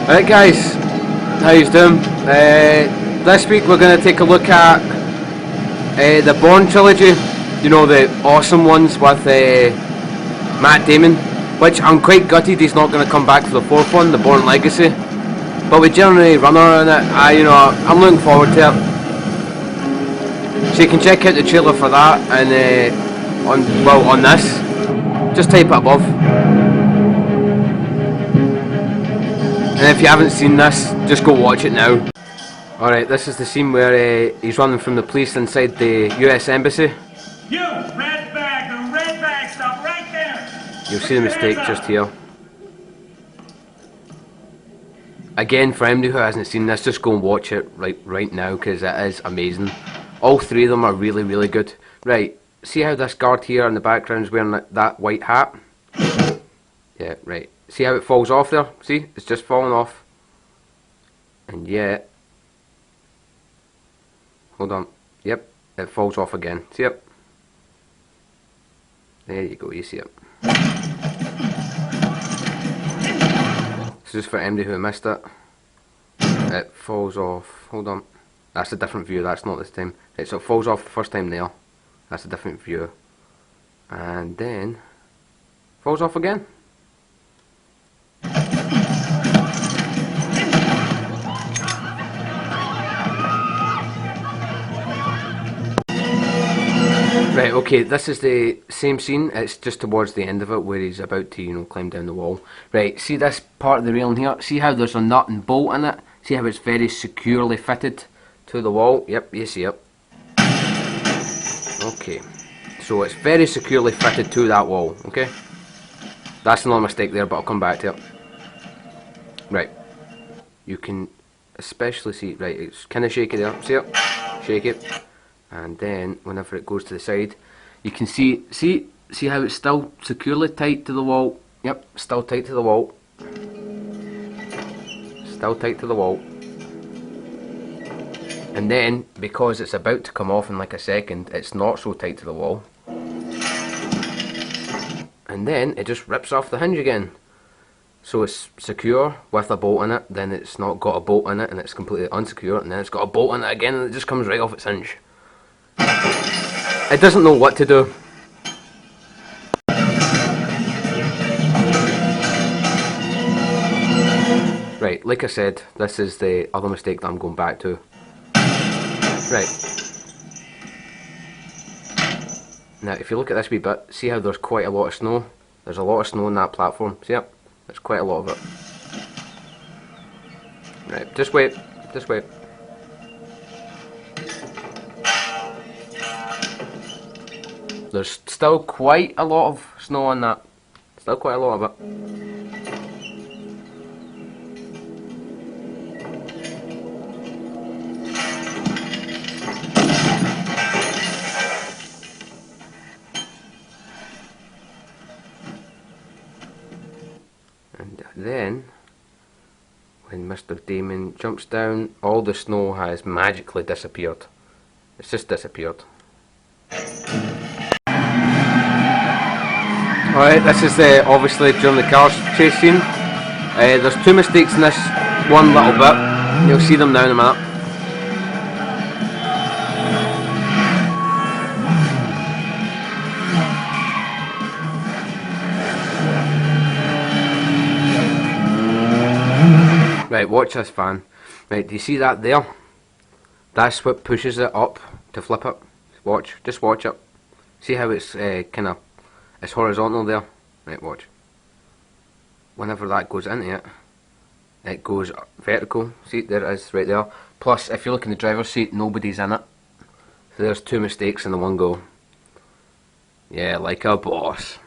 Alright guys, how you doing? This week we're going to take a look at the Bourne trilogy, you know, the awesome ones with Matt Damon, which I'm quite gutted he's not going to come back for the fourth one, the Bourne Legacy, but with Jeremy Renner in it, I'm looking forward to it. So you can check out the trailer for that and on this, just type it above. And if you haven't seen this, just go watch it now. Alright, this is the scene where he's running from the police inside the US Embassy. You, red bag, stop right there! You'll see the mistake just here. Again, for anybody who hasn't seen this, just go and watch it right now, because it is amazing. All three of them are really, really good. Right, see how this guard here in the background is wearing that white hat? Yeah, right. See how it falls off there? See? It's just falling off. And yeah. Hold on. Yep. It falls off again. See it? There you go. You see it. This is for anybody who missed it. It falls off. Hold on. That's a different view. That's not this time. Right, so it falls off the first time there. That's a different view. And then falls off again. Right, okay, this is the same scene, it's just towards the end of it where he's about to, climb down the wall. Right, see this part of the railing here? See how there's a nut and bolt in it? See how it's very securely fitted to the wall? Yep, you see it. Okay, so it's very securely fitted to that wall, okay? That's another mistake there, but I'll come back to it. Right, you can especially see, right, it's kind of shaky there, see it? Shake it. And then whenever it goes to the side, you can see how it's still securely tight to the wall. Yep, still tight to the wall. Still tight to the wall. And then, because it's about to come off in like a second, it's not so tight to the wall. And then it just rips off the hinge again. So it's secure with a bolt in it, then it's not got a bolt in it and it's completely unsecure, and then it's got a bolt in it again and it just comes right off its hinge. It doesn't know what to do. Right, like I said, this is the other mistake that I'm going back to. Right. Now, if you look at this wee bit, see how there's quite a lot of snow? There's a lot of snow on that platform. See it? There's quite a lot of it. Right, just wait. Just wait. There's still quite a lot of snow on that. Still quite a lot of it. And then, when Mr. Damon jumps down, all the snow has magically disappeared. It's just disappeared. Alright, this is obviously during the car chase scene. There's two mistakes in this one little bit. You'll see them now in a minute. Right, watch this, fan. Right, do you see that there? That's what pushes it up to flip it. Watch, just watch it. See how it's it's horizontal there. Right, watch. Whenever that goes into it, it goes vertical. See, there it is, right there. Plus, if you look in the driver's seat, nobody's in it. So there's two mistakes in the one go. Yeah, like a boss.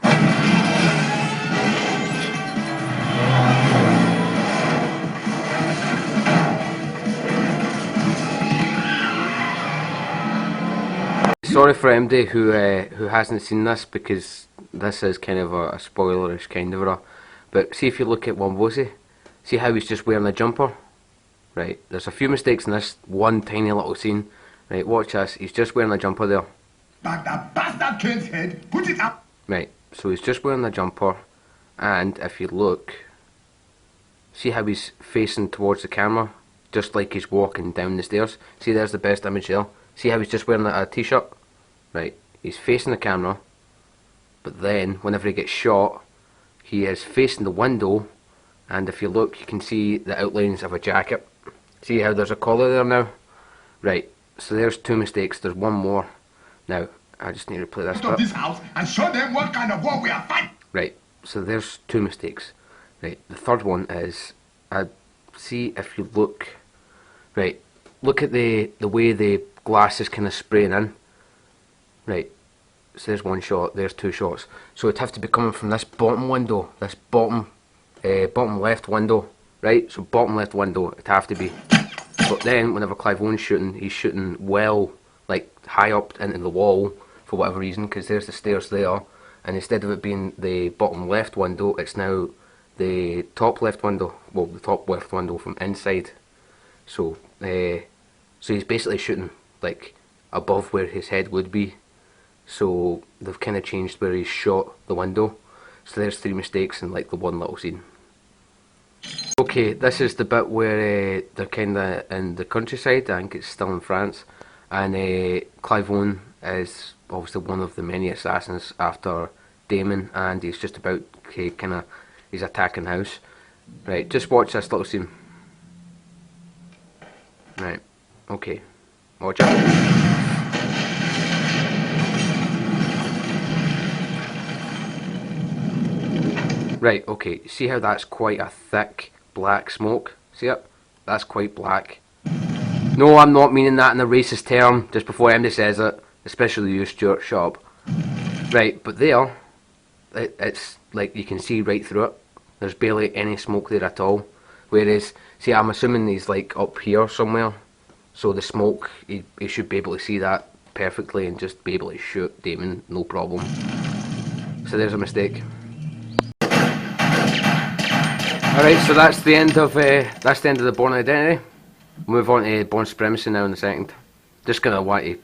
Sorry for MD who hasn't seen this, because this is kind of a spoilerish kind of but see if you look at Wombosi, see how he's just wearing a jumper? Right, there's a few mistakes in this one tiny little scene. Right, watch this, he's just wearing a jumper there. Back that bastard kid's head, put it up! Right, so he's just wearing a jumper, and if you look, See how he's facing towards the camera, just like he's walking down the stairs. See, there's the best image there. See how he's just wearing a t-shirt? Right, he's facing the camera, but then whenever he gets shot, he is facing the window, and if you look, you can see the outlines of a jacket. See how there's a collar there now? Right, so there's 2 mistakes. There's one more. Now, I just need to play this Out of bit. this house and show them what kind of war we are fighting. Right, so there's 2 mistakes. Right, the third one is, see if you look, right, look at the way the glass is kind of spraying in. Right, so there's 1 shot, there's 2 shots. So it'd have to be coming from this bottom window, this bottom left window. Right, so bottom left window, it'd have to be. But then, whenever Clive Owen's shooting, he's shooting well, like, high up into the wall, for whatever reason, because there's the stairs there, and instead of it being the bottom left window, it's now the top left window, well, the top left window from inside. So he's basically shooting, like, above where his head would be. So they've kind of changed where he's shot the window. So there's 3 mistakes in, like, the one little scene. Okay, this is the bit where they're kind of in the countryside. I think it's still in France, and Clive Owen is obviously one of the many assassins after Damon, and he's just about he's attacking the house. Right, just watch this little scene. Right, okay, watch it. Right, okay, see how that's quite a thick black smoke? See it? That's quite black. No, I'm not meaning that in a racist term, just before anybody says it, especially you, Stuart, shut up. Right, but there, it's like you can see right through it. There's barely any smoke there at all. Whereas, see, I'm assuming he's like up here somewhere, so the smoke, he should be able to see that perfectly and just be able to shoot Damon, no problem. So there's a mistake. Alright, so that's the end of the Bourne Identity. We'll move on to Bourne Supremacy now in a second. Just gonna want to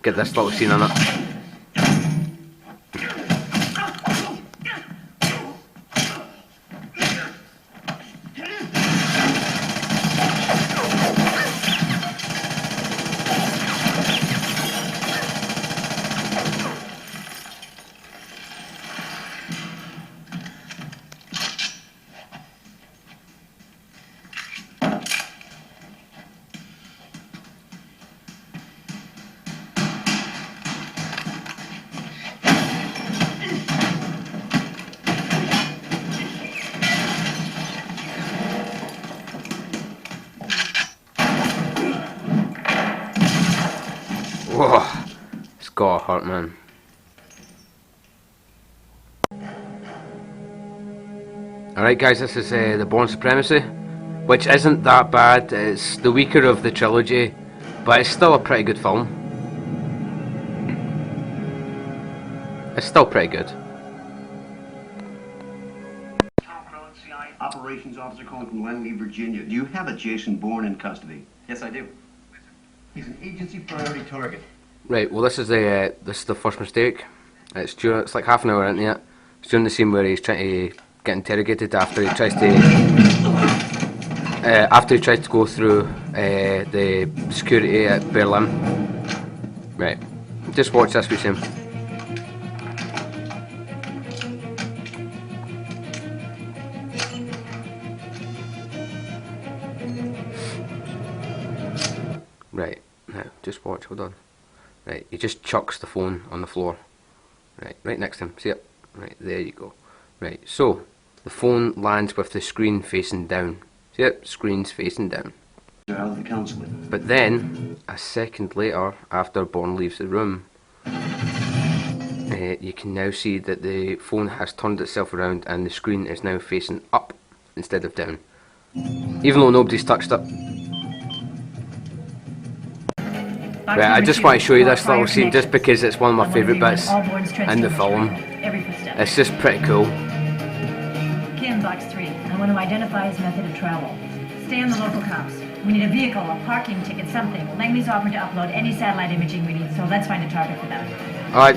get this little scene on it. Whoa, it's gotta hurt, man. Alright guys, this is the Bourne Supremacy, which isn't that bad. It's the weaker of the trilogy, but it's still a pretty good film. It's still pretty good. Operations officer calling from Langley, Virginia. Do you have a Jason Bourne in custody? Yes, I do. He's an agency priority target. Right, well this is the first mistake. It's like half an hour into it. It's during the scene where he's trying to get interrogated after he tries to go through the security at Berlin. Right, just watch this with him. Right, now, just watch, hold on. Right, he just chucks the phone on the floor. Right next to him, see it? Right, there you go. Right, so, the phone lands with the screen facing down. See it? Screen's facing down. Out of the consulate. But then, a second later, after Bourne leaves the room, you can now see that the phone has turned itself around and the screen is now facing up instead of down. Even though nobody's touched it. Right, I just want to show you this little scene just because it's one of my favourite bits in the film. It's just pretty cool. Kim, Box 3. I want to identify his method of travel. Stay on the local cops. We need a vehicle, a parking ticket, something. Langley's offered to upload any satellite imaging we need, so let's find a target for that. Alright,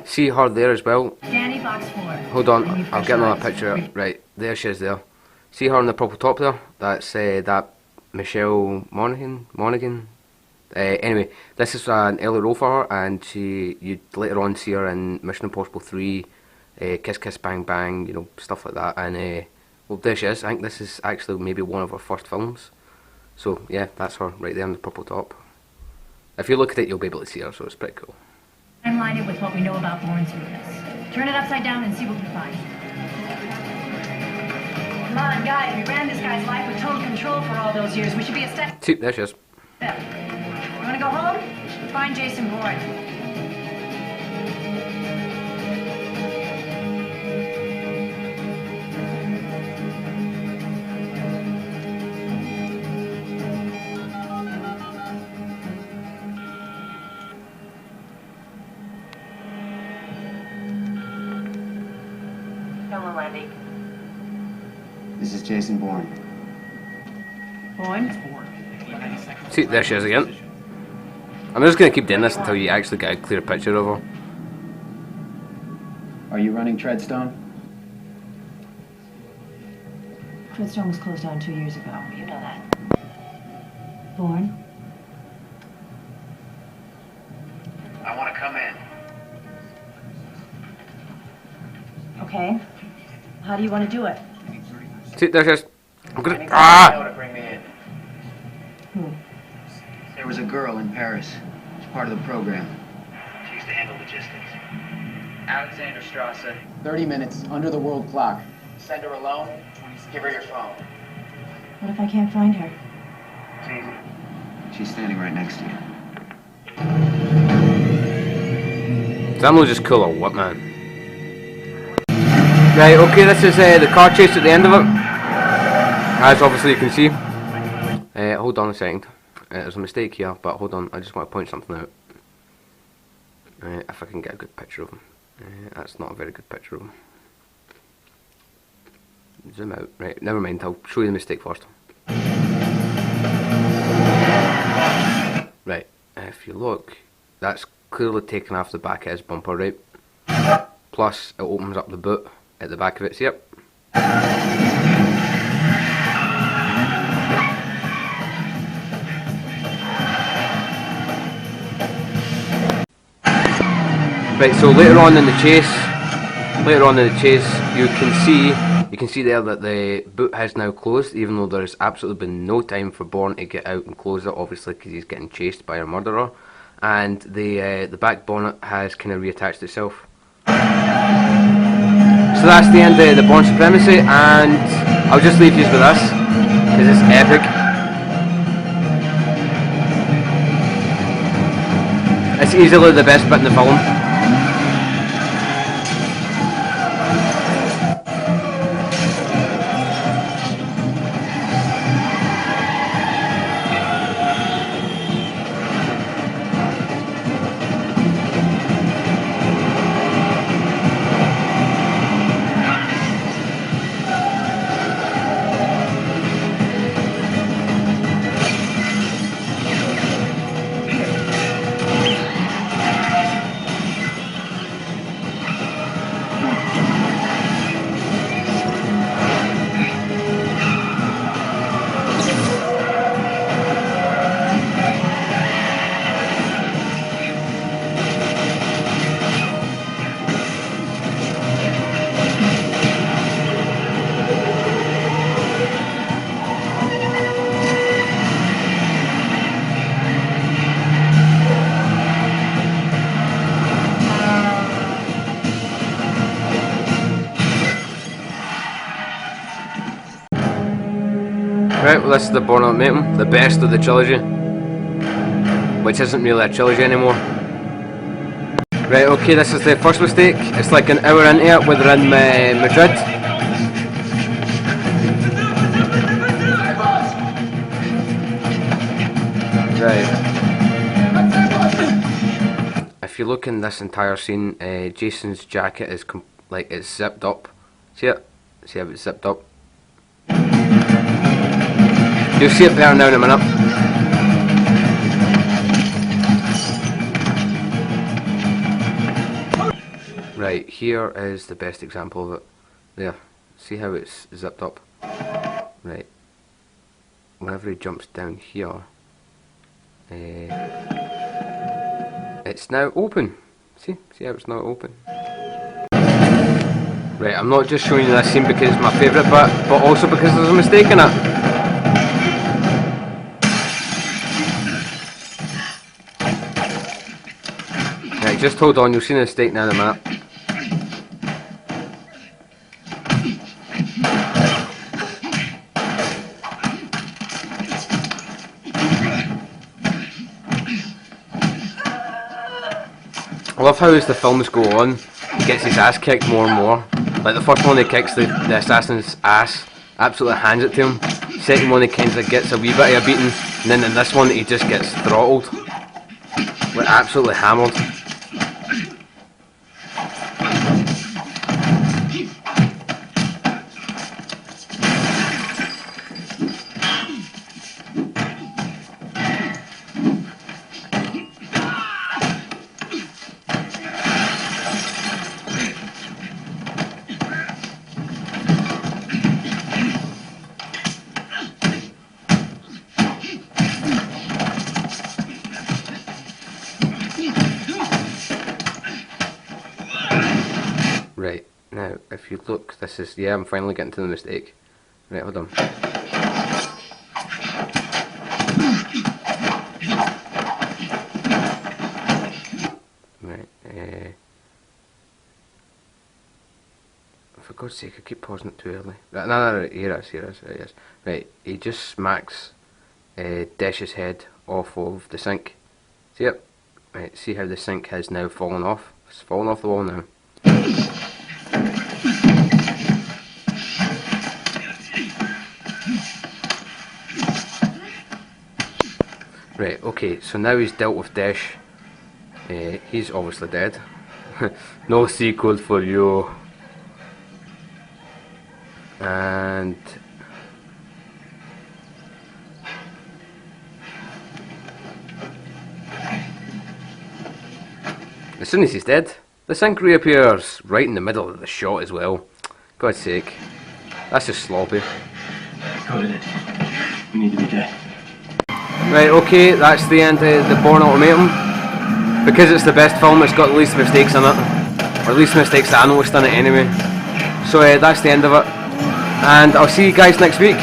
see her there as well. Danny, Box 4. Hold on, I'll get another picture. Right, there she is there. See her on the purple top there? That's that Michelle Monaghan. Anyway, this is an early role for her, and you later on see her in Mission Impossible 3, Kiss Kiss Bang Bang, you know, stuff like that. And well, there she is. I think this is actually maybe one of her first films. So yeah, that's her right there on the purple top. If you look at it, you'll be able to see her, so it's pretty cool. Timeline it with what we know about Bourne's weakness. Turn it upside down and see what we find. Come on, guys, we ran this guy's life with total control for all those years. We should be a step. See, there she is. You wanna go home? Find Jason Bourne. Hello, Andy. This is Jason Bourne. Bourne? See, there she is again. I'm just going to keep doing this until you actually get a clear picture of her. Are you running Treadstone? Treadstone was closed down 2 years ago. You know that. Bourne? I want to come in. Okay. How do you want to do it? See, there she is. I'm gonna. Anything Ah! to bring me in. Who? There was a girl in Paris. She's part of the program. She used to handle logistics. Alexander Strasse. 30 minutes under the world clock. Send her alone. Give her your phone. What if I can't find her? It's easy. She's standing right next to you. Is that not just cool or what, man? Right, okay, this is the car chase at the end of it. As obviously you can see. Hold on a second. There's a mistake here, but hold on, I just want to point something out. If I can get a good picture of him. That's not a very good picture of him. Zoom out. Right, never mind, I'll show you the mistake first. Right, if you look, that's clearly taken off the back of his bumper, right? Plus, it opens up the boot at the back of it, see it? Right, so later on in the chase, you can see there that the boot has now closed, even though there's absolutely been no time for Bourne to get out and close it, obviously because he's getting chased by a murderer, and the back bonnet has kind of reattached itself. So that's the end of the Bourne Supremacy, and I'll just leave you with this because it's epic. It's easily the best bit in the film. Right, well this is the Bourne Ultimatum, the best of the trilogy, which isn't really a trilogy anymore. Right, okay, this is the first mistake. It's like an hour into it where they're in Madrid. Right. If you look in this entire scene, Jason's jacket is like it's zipped up. See it? See how it's zipped up? You'll see it better now in a minute. Right, here is the best example of it. There, see how it's zipped up? Right. Whenever he jumps down here, it's now open. See how it's now open. Right, I'm not just showing you this scene because it's my favourite bit, but also because there's a mistake in it. Right, just hold on, you'll see the mistake now in a minute. I love how as the films go on, he gets his ass kicked more and more. Like the first one he kicks the assassin's ass, absolutely hands it to him. Second one he kind of gets a wee bit of a beating, and then in this one he just gets throttled. Like absolutely hammered. Right, now if you look, this is, yeah, I'm finally getting to the mistake. Right, hold on. Right, for God's sake, I keep pausing it too early. Right, no, here it is. Right, he just smacks Desh's head off of the sink. See it? Right, see how the sink has now fallen off? It's fallen off the wall now. Right, okay, so now he's dealt with Desh. He's obviously dead. No sequel for you. And as soon as he's dead, the sink reappears right in the middle of the shot as well. God's sake, that's just sloppy. Go to it. We need to be dead. Right, okay, that's the end of the Bourne Ultimatum. Because it's the best film, it's got the least mistakes in it. Or at least mistakes that I noticed in it anyway. So that's the end of it. And I'll see you guys next week.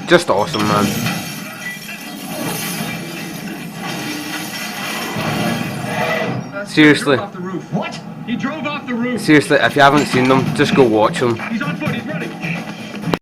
Just awesome, man. He Seriously. drove off the roof. What? He drove off the roof. Seriously, if you haven't seen them, just go watch them. He's on footage.